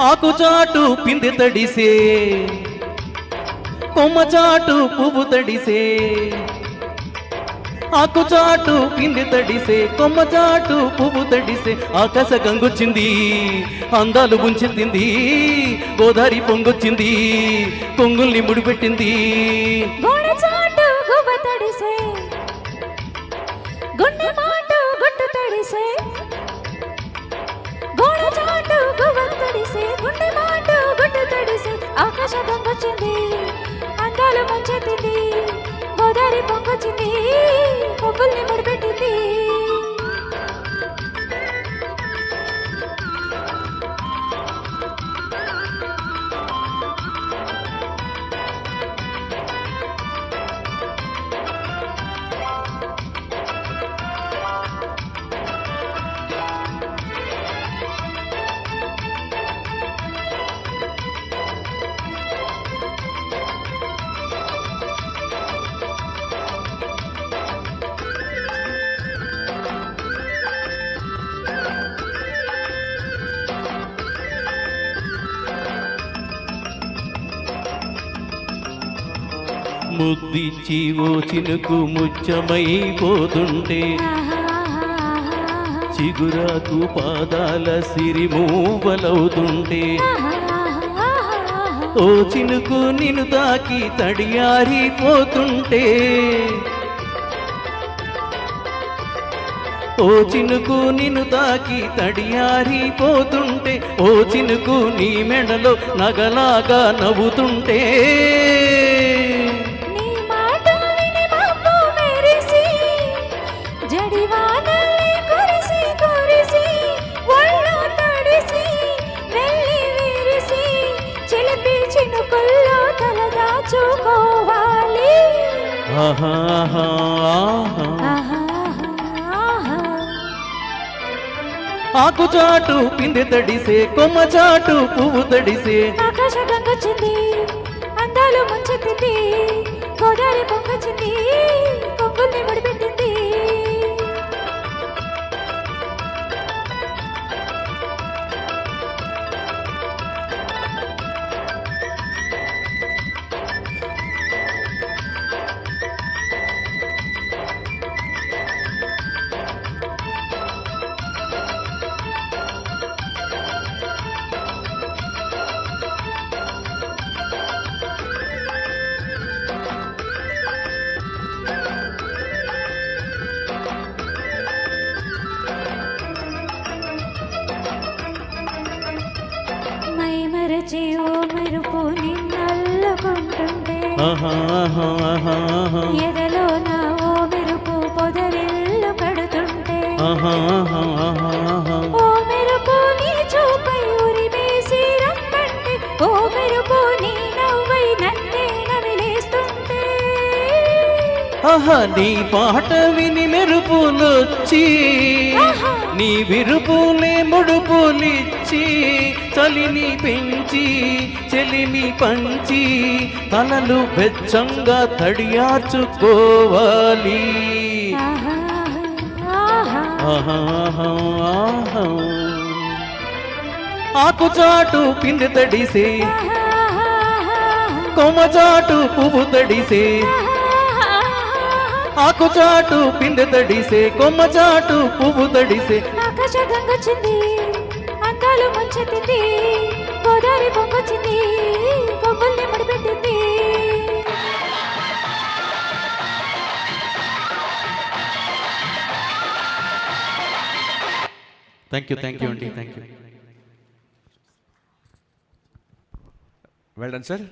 ఆకుచాటు పిందె తడిసే కొమ్మచాటు పువ్వు తడిసే ఆకుచాటు పిందె తడిసే కొమ్మచాటు పువ్వు తడిసే ఆకాశ గంగొచ్చింది అందాలు ముంచెత్తింది గోదారి పొంగొచ్చింది కొంగుల్ని ముడిపెట్టింది గోడచాటు గువ్వ తడిసే గుండె మాటు గుట్టు తడిసే గోడచాటు గువ్వ తడిసే గుండె మాటు గుట్టు తడిసే ఆకాశ గంగొచ్చింది అందాలు ముంచెత్తింది గోదారి పొంగొచ్చింది పొంగుల్ని ముడిపెట్టింది ముద్దిచ్చి ఓ చినుకు ముచ్చమైపోతుంటే చిగురాకు పాదాల సిరిమూవలవుతుంటే ఓ చినుకు నిన్ను తాకి తడియారిపోతుంటే ఓ చినుకు నిన్ను తాకి తడియారిపోతుంటే ఓ చినుకు నీ మెడలో నగలాగా నవ్వుతుంటే ఆకుచాటు పిందె తడిసే కొమ్మచాటు పువ్వు తడిసే ఆకాశ గంగొచ్చింది అందాలు ముంచెత్తింది గోదారి పొంగొచ్చింది కొంగుల్ని ముడిపెట్టింది మరచి ఓ మెరుపు నిన్నల్లుకుంటుంటే ఎదలో నా ఓ మెరుపు పొదరిల్లు కడుతుంటే ఓ మెరుపు నీ చూపై ఉరిమేసి రమ్మంటే ఓ మెరుపు నీ నవ్వై నన్నే నవిలేస్తుంటే నీ పాట విని మెరుపులొచ్చి నీ విరుపులే ముడుపులిచ్చి చలిని పెంచి చెలిని పంచి తలలు వెచ్చంగా తడియార్చుకోవాలి ఆకుచాటు పిందె తడిసే కొమ్మచాటు పువ్వు తడిసే ఆకుచాటు పిందె తడిసే కొమ్మచాటు పువ్వు తడిసే ఆకాశ గంగొచ్చింది అందాలు ముంచెత్తింది గోదారి పొంగొచ్చింది పొంగుల్ని ముడిపెట్టింది థ్యాంక్ యూ అండి thank you well done sir.